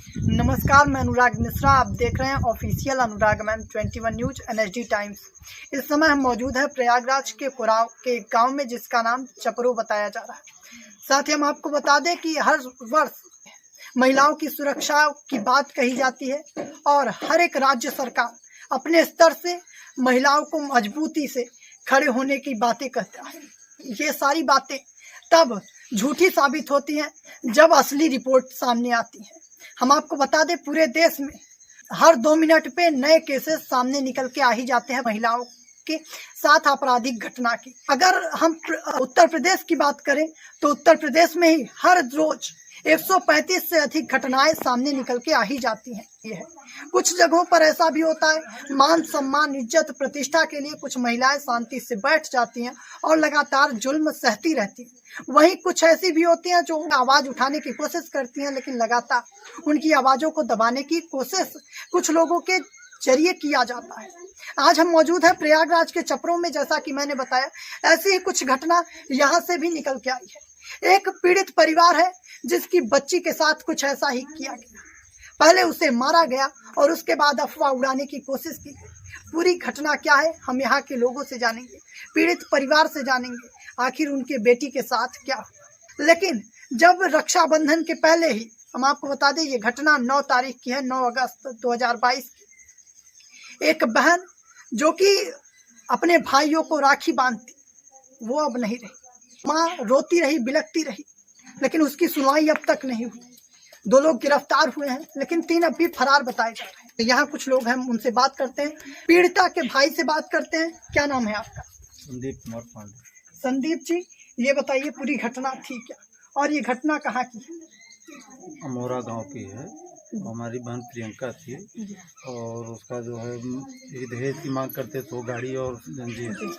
नमस्कार, मैं अनुराग मिश्रा। आप देख रहे हैं ऑफिशियल अनुराग मैन 21 न्यूज NSD टाइम्स। इस समय हम मौजूद हैं प्रयागराज के कुराव के गांव में, जिसका नाम चपरो बताया जा रहा है। साथ ही हम आपको बता दें कि हर वर्ष महिलाओं की सुरक्षा की बात कही जाती है और हर एक राज्य सरकार अपने स्तर से महिलाओं को मजबूती से खड़े होने की बातें कहता है। ये सारी बातें तब झूठी साबित होती हैं जब असली रिपोर्ट सामने आती है। हम आपको बता दें, पूरे देश में हर 2 मिनट पे नए केसेस सामने निकल के आ ही जाते हैं महिलाओं के साथ आपराधिक घटना की। अगर हम उत्तर प्रदेश की बात करें तो उत्तर प्रदेश में ही हर रोज 135 से अधिक घटनाएं सामने निकल के आ ही जाती हैं। ये है, कुछ जगहों पर ऐसा भी होता है, मान सम्मान इज्जत प्रतिष्ठा के लिए कुछ महिलाएं शांति से बैठ जाती हैं और लगातार जुल्म सहती रहती हैं। वहीं कुछ ऐसी भी होती हैं जो आवाज उठाने की कोशिश करती हैं, लेकिन लगातार उनकी आवाजों को दबाने की कोशिश कुछ लोगों के जरिए किया जाता है। आज हम मौजूद हैं प्रयागराज के चपरों में। जैसा कि मैंने बताया, ऐसी ही कुछ घटना यहाँ से भी निकल के आई है। एक पीड़ित परिवार है जिसकी बच्ची के साथ कुछ ऐसा ही किया गया। पहले उसे मारा गया और उसके बाद अफवाह उड़ाने की कोशिश की। पूरी घटना क्या है, हम यहाँ के लोगों से जानेंगे, पीड़ित परिवार से जानेंगे, आखिर उनके बेटी के साथ क्या हुआ। लेकिन जब रक्षाबंधन के पहले ही हम आपको बता दें, ये घटना 9 तारीख की है, 9 अगस्त 2022 की। एक बहन जो कि अपने भाइयों को राखी बांधती, वो अब नहीं रही। माँ रोती रही, बिलखती रही, लेकिन उसकी सुनवाई अब तक नहीं हुई। 2 लोग गिरफ्तार हुए हैं, लेकिन 3 अब भी फरार बताए जा रहे हैं। यहाँ कुछ लोग हैं, उनसे बात करते हैं। पीड़िता के भाई से बात करते हैं। क्या नाम है आपका? संदीप कुमार पांडे। संदीप जी, ये बताइए पूरी घटना थी क्या और ये घटना कहाँ की है? अमोरा गांव की है। हमारी बहन प्रियंका थी और उसका जो है दहेज की मांग करते तो गाड़ी और जंजीर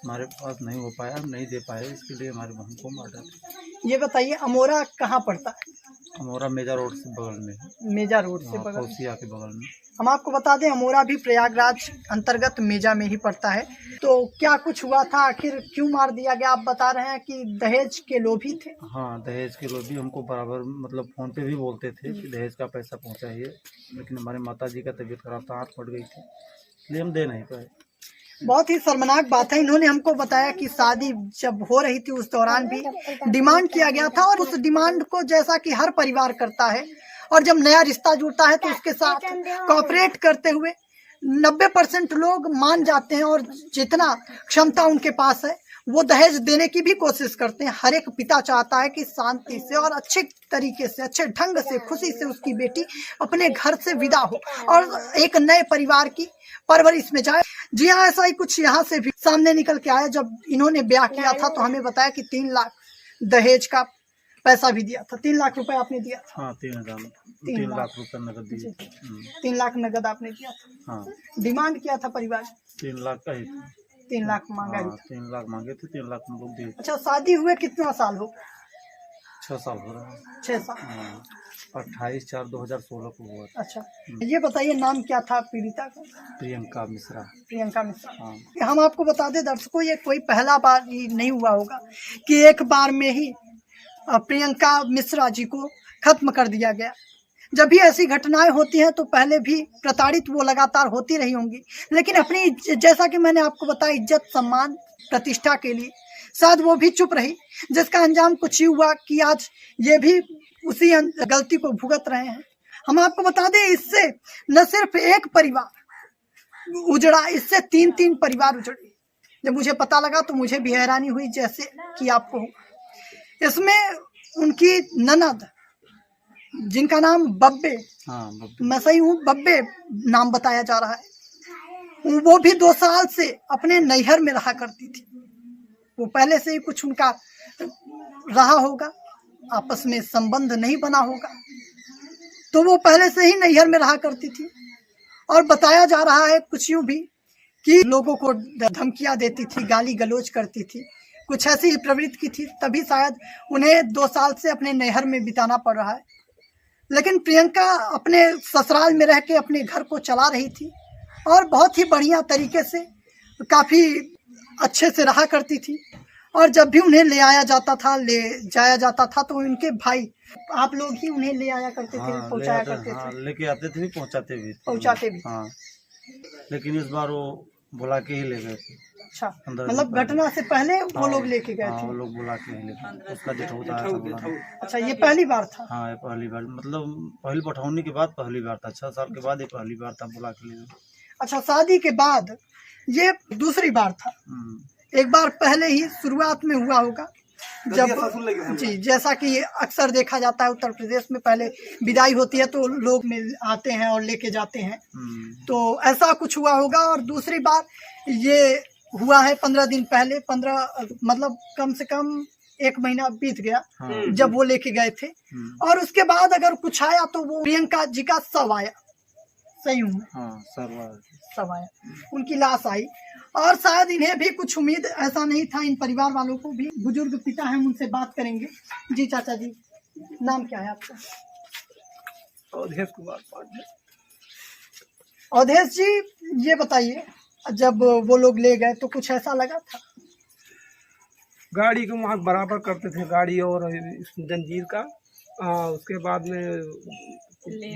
हमारे पास नहीं हो पाया, नहीं दे पाए, इसके लिए हमारी बहन को मार डाला। ये बताइए, अमोरा कहाँ पड़ता है? अमोरा मेजा रोड से बगल में है। मेजा रोड से बगल कोसिया के बगल में। हम आपको बता दें, अमोरा भी प्रयागराज अंतर्गत मेजा में ही पड़ता है। तो क्या कुछ हुआ था, आखिर क्यों मार दिया गया? आप बता रहे हैं कि दहेज के लोभी थे। हाँ, दहेज के लोभी हमको बराबर मतलब फोन पे भी बोलते थे कि दहेज का पैसा पहुंचाइए, लेकिन हमारे माता जी का तबीयत खराब था, आँख फट गई थी, इसलिए हम दे नहीं पाए। बहुत ही शर्मनाक बात है। इन्होंने हमको बताया कि शादी जब हो रही थी उस दौरान भी डिमांड किया गया था और उस डिमांड को जैसा कि हर परिवार करता है, और जब नया रिश्ता जुड़ता है तो उसके साथ कोऑपरेट करते हुए 90% लोग मान जाते हैं और जितना क्षमता उनके पास है वो दहेज देने की भी कोशिश करते हैं। हर एक पिता चाहता है कि शांति से और अच्छे तरीके से, अच्छे ढंग से, खुशी से उसकी बेटी अपने घर से विदा हो और एक नए परिवार की परवरिश में जाए। जी हाँ, ऐसा ही कुछ यहाँ से भी सामने निकल के आया। जब इन्होंने ब्याह किया था तो हमें बताया कि 3 लाख दहेज का पैसा भी दिया था। 3 लाख रुपए आपने दिया था? हाँ, 3 लाख रुपए नगद दिए। 3 लाख नगद आपने दिया था। हाँ, डिमांड किया था परिवार? 3 लाख का ही था। 3 लाख मांगा। हाँ, 3 लाख मांगे थे, 3 लाख हम लोग दिए। अच्छा, शादी हुए कितना साल हो? 6 साल हो रहा है। 6 साल। हाँ, 28/4/2016 को हुआ था। अच्छा, ये बताइए नाम क्या था पीड़िता का? प्रियंका मिश्रा। प्रियंका मिश्रा। हाँ। हम आपको बता दें दर्शकों, ये कोई पहला बार ही नहीं हुआ होगा कि एक बार में ही प्रियंका मिश्रा जी को खत्म कर दिया गया। जब भी ऐसी घटनाएं होती हैं तो पहले भी प्रताड़ित वो लगातार होती रही होंगी, लेकिन अपनी, जैसा कि मैंने आपको बताया, इज्जत सम्मान प्रतिष्ठा के लिए शायद वो भी चुप रही, जिसका अंजाम कुछ ही हुआ कि आज ये भी उसी गलती को भुगत रहे हैं। हम आपको बता दें, इससे न सिर्फ एक परिवार उजड़ा, इससे 3 परिवार उजड़े। जब मुझे पता लगा तो मुझे भी हैरानी हुई, जैसे कि आपको हुआ। इसमें उनकी ननद, जिनका नाम बब्बे, हाँ, मैं सही हूँ, बब्बे नाम बताया जा रहा है, वो भी 2 साल से अपने नैहर में रहा करती थी। वो पहले से ही कुछ उनका रहा होगा, आपस में संबंध नहीं बना होगा, तो वो पहले से ही नैहर में रहा करती थी। और बताया जा रहा है कुछ यूँ भी कि लोगों को धमकियाँ देती थी, गाली गलौज करती थी, कुछ ऐसी ही प्रवृत्ति की थी, तभी शायद उन्हें 2 साल से अपने नैहर में बिताना पड़ रहा है। लेकिन प्रियंका अपने ससुराल में रह के अपने घर को चला रही थी और बहुत ही बढ़िया तरीके से, काफ़ी अच्छे से रहा करती थी। और जब भी उन्हें ले जाया जाता था तो उनके भाई आप लोग ही उन्हें ले आया करते थे, पहुंचाया करते थे? लेके आते थे, पहुंचाते भी। हाँ, लेकिन इस बार वो बुला के ही ले गए थे। अच्छा, मतलब घटना से पहले वो लोग लेके गए थे? वो लोग बुला के ही ले गए, उसका जेठौता आया था बुलाने। अच्छा, ये पहली बार था? हाँ, ये पहली बार, मतलब पहली पठौनी के बाद पहली बार था। 6 साल के बाद ये पहली बार था, बुला के ले गए। अच्छा, शादी के बाद ये दूसरी बार था? एक बार पहले ही शुरुआत में हुआ होगा जब जी, जैसा कि अक्सर देखा जाता है उत्तर प्रदेश में, पहले विदाई होती है तो लोग मिल आते हैं और लेके जाते हैं, तो ऐसा कुछ हुआ होगा। और दूसरी बार ये हुआ है 15 दिन पहले, 15 मतलब कम से कम 1 महीना बीत गया जब वो लेके गए थे, और उसके बाद अगर कुछ आया तो वो प्रियंका जी का शव आया। सही हूँ? हाँ, शव आया, उनकी लाश आई, और शायद इन्हें भी कुछ उम्मीद ऐसा नहीं था, इन परिवार वालों को भी। बुजुर्ग पिता हैं, उनसे बात करेंगे। जी चाचा जी, नाम क्या है आपका? अवधेश कुमार पांडे। अवधेश जी, ये बताइए, जब वो लोग ले गए तो कुछ ऐसा लगा था? गाड़ी को वहाँ बराबर करते थे, गाड़ी और जंजीर का। उसके बाद में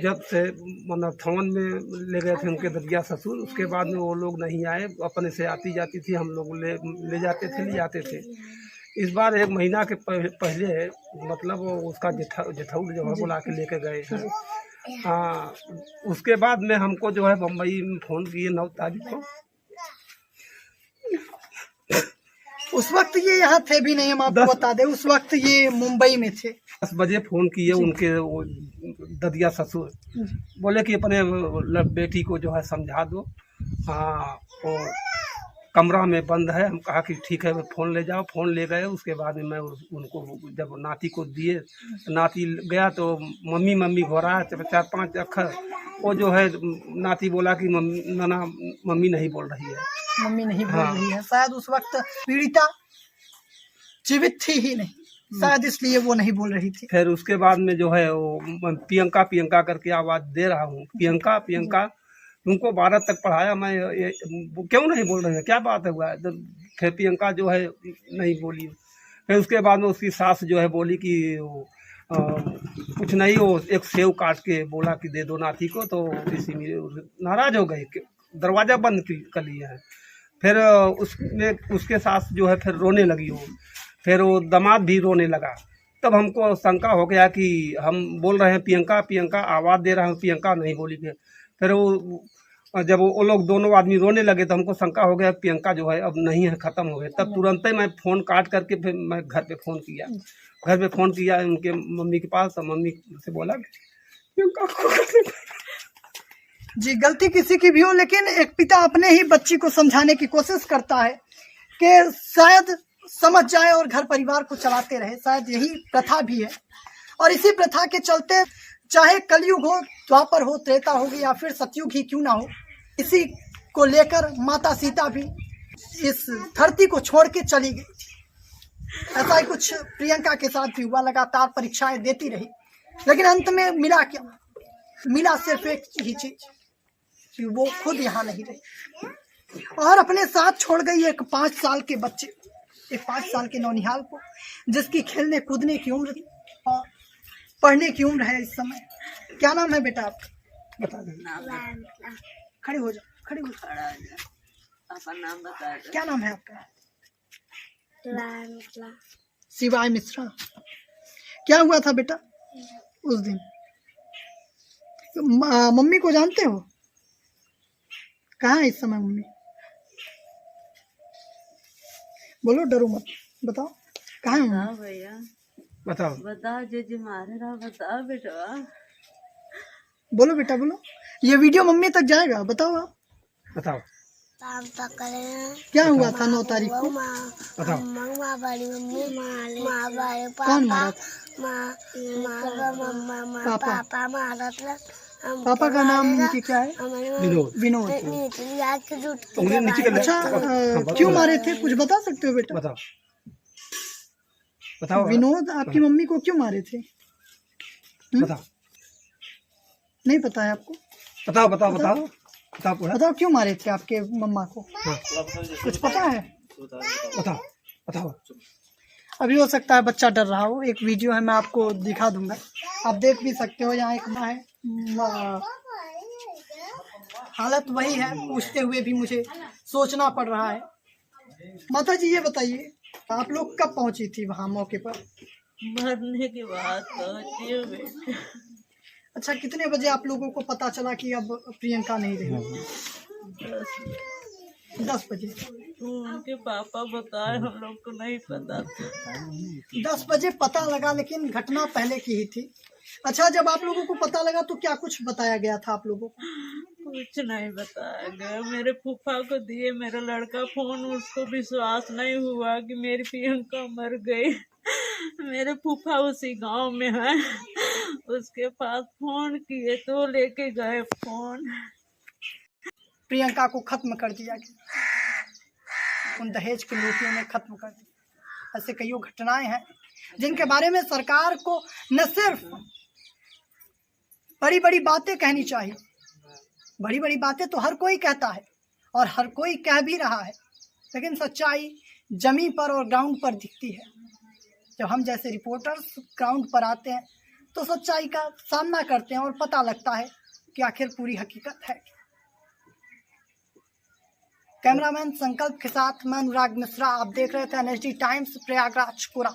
जब से मतलब थवन में ले गए थे उनके ददिया ससुर, उसके बाद में वो लोग नहीं आए, अपने से आती जाती थी, हम लोग ले जाते थे, ले जाते थे। इस बार 1 महीना के पहले मतलब उसका जेठौल जो है बुला के लेके गए हैं। हाँ, उसके बाद में हमको जो है बम्बई में फ़ोन किए 9 तारीख को। उस वक्त ये यहाँ थे भी नहीं, हम आपको बता दें, उस वक्त ये मुंबई में थे। 10 बजे फ़ोन किए उनके वो ददिया ससुर, बोले कि अपने बेटी को जो है समझा दो। हाँ, वो कमरा में बंद है। हम कहा कि ठीक है, फ़ोन ले जाओ। फ़ोन ले गए। उसके बाद में मैं उनको जब नाती को दिए, नाती गया तो मम्मी मम्मी हो रहा है 4-5 अक्षर। वो जो है नाती बोला कि नाना मम्मी नहीं बोल रही है, मम्मी नहीं बोल रही है। शायद उस वक्त पीड़िता जीवित थी ही नहीं, शायद इसलिए वो नहीं बोल रही थी। फिर उसके बाद में जो है वो प्रियंका प्रियंका करके आवाज़ दे रहा हूँ, प्रियंका प्रियंका। तुमको 12 तक पढ़ाया मैं, क्यों नहीं बोल रहे हैं, क्या बात है हुआ है? फिर प्रियंका जो है नहीं बोली। फिर उसके बाद में उसकी सास जो है बोली कि कुछ नहीं, वो एक सेव काट के बोला कि दे दो नाती को, तो इसी में नाराज़ हो गए, दरवाज़ा बंद कर लिया है। फिर उसके सास जो है फिर रोने लगी हो, फिर वो दामाद भी रोने लगा। तब हमको शंका हो गया कि हम बोल रहे हैं प्रियंका प्रियंका, आवाज़ दे रहा हूँ, प्रियंका नहीं बोली। फिर वो जब वो लोग दोनों आदमी रोने लगे तो हमको शंका हो गया प्रियंका जो है अब नहीं है, ख़त्म हो गए। तब तुरंत ही मैं फ़ोन काट करके फिर मैं घर पे फ़ोन किया, उनके मम्मी के पास। तो मम्मी से बोला प्रियंका को जी, गलती किसी की भी हो, लेकिन एक पिता अपने ही बच्ची को समझाने की कोशिश करता है कि शायद समझ जाए और घर परिवार को चलाते रहे। शायद यही प्रथा भी है, और इसी प्रथा के चलते चाहे कलयुग हो, द्वापर हो, त्रेता हो या फिर सतयुग ही क्यों ना हो, इसी को लेकर माता सीता भी इस धरती को छोड़ के चली गई थी। ऐसा ही कुछ प्रियंका के साथ भी हुआ। लगातार परीक्षाएं देती रही, लेकिन अंत में मिला क्या? मिला सिर्फ एक ही चीज कि वो खुद यहाँ नहीं रही, और अपने साथ छोड़ गई एक 5 साल के बच्चे, एक 5 साल के नौनिहाल को, जिसकी खेलने कूदने की उम्र और पढ़ने की उम्र है इस समय। क्या नाम है बेटा आपका? बता दो। खड़े हो जाओ, खड़े हो जाओ। अपना नाम बता दो। क्या नाम है आपका? शिवाय मिश्रा। क्या हुआ था बेटा उस दिन? मम्मी को जानते हो? कहाँ है इस समय मम्मी? बोलो, डरो मत, बताओ कहाँ है मम्मी? भैया बताओ बताओ, जी मारे रहा, बताओ बेटा। बोलो बेटा, बोलो, ये वीडियो मम्मी तक जाएगा, बताओ आप। बताओ क्या हुआ था 9 तारीख को? बताओ। कौन मारा? पापा का नाम उनकी क्या है? विनोद। अच्छा, क्यों मारे थे, कुछ बता सकते हो बेटा? बताओ बताओ। विनोद आपकी मम्मी को क्यों मारे थे? बताओ। नहीं पता है आपको? बताओ बताओ बताओ बताओ बताओ क्यों मारे थे आपके मम्मा को? कुछ पता है? बताओ। बताओ। अभी हो सकता है बच्चा डर रहा हो, एक वीडियो है मैं आपको दिखा दूंगा, आप देख भी सकते हो। यहाँ एक माँ है, हालत वही है, पूछते हुए भी मुझे सोचना पड़ रहा है। माता जी ये बताइए, आप लोग कब पहुंची थी वहाँ मौके पर? मरने के बाद पहुंची हूँ बेटा। अच्छा, कितने बजे आप लोगों को पता चला कि अब प्रियंका नहीं रही? 10 बजे। उनके पापा बताए, हम लोग को नहीं पता था। 10 बजे पता लगा, लेकिन घटना पहले की ही थी। अच्छा, जब आप लोगों को पता लगा तो क्या कुछ बताया गया था आप लोगों को? कुछ नहीं बताया गया। मेरे फूफा को दिए मेरा लड़का फोन, उसको विश्वास नहीं हुआ कि मेरी प्रियंका मर गई। मेरे फूफा उसी गांव में है, उसके पास फोन किए तो लेके गए फोन। प्रियंका को खत्म कर दिया गया, उन दहेज के लूटियों ने खत्म कर दिया। ऐसे कई घटनाएं हैं जिनके बारे में सरकार को न सिर्फ बड़ी बड़ी बातें कहनी चाहिए, बड़ी बड़ी बातें तो हर कोई कहता है और हर कोई कह भी रहा है, लेकिन सच्चाई जमीन पर और ग्राउंड पर दिखती है। जब हम जैसे रिपोर्टर्स ग्राउंड पर आते हैं तो सच्चाई का सामना करते हैं और पता लगता है कि आखिर पूरी हकीकत है। कैमरामैन संकल्प के साथ मैं अनुराग मिश्रा, आप देख रहे थे एनएसडी टाइम्स प्रयागराज कोरा।